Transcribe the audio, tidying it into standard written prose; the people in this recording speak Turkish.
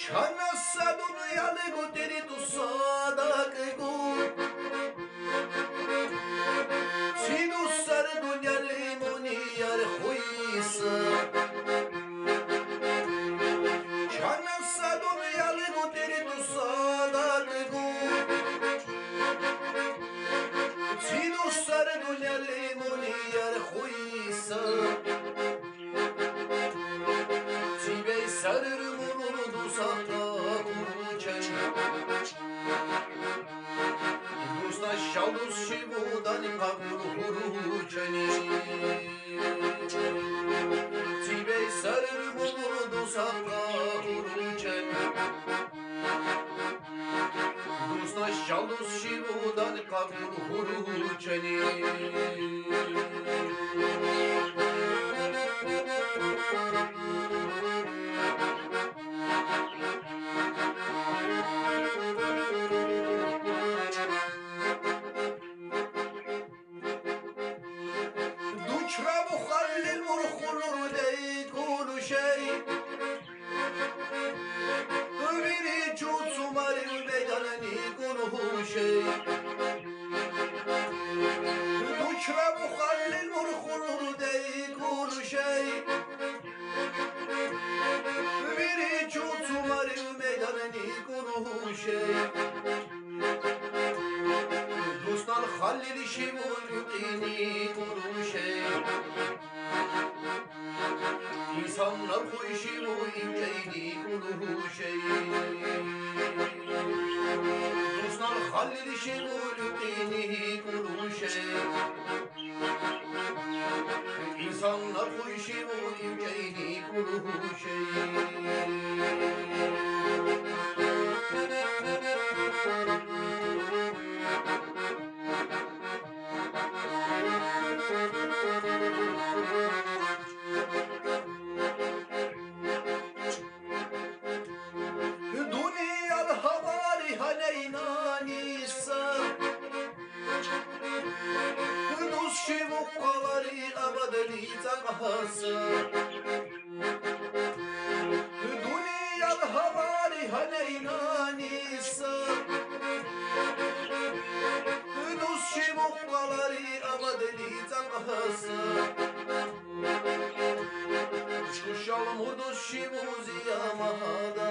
Çanassa dunyalı guderi tu sadak gu Sinusar dunyalı muniyar huysa Çanassa dunyalı guderi tu sadak gu Sinusar dunyalı muniyar huysa Tibey sarır munu sahta kuruçen Dusna şaldus şivudan kabul huruçeni Tibey sarır munu sahta kuruçen Dusna şaldus şivudan kabul huruçeni Duçra bu hallil murhulur dey kulu şey Ümiri çutsumaril meydaneni kulu şey Duçra bu hallil murhulur dey kulu şey Ümiri çutsumaril meydaneni kulu şey Dostlar halil şivul yutini kuru şey İnsanlar koşivu inceydi kuru şey Dostlar halil şivul yutini kuru şey İnsanlar koşivu inceydi kuru şey Dünyal havari haneynanisa Dus şivukkaları abadeli takahasa Dünyal havari haneynanisa Dus şivukkaları abadeli takahasa Şuşalım hurdus şivuzi yamahada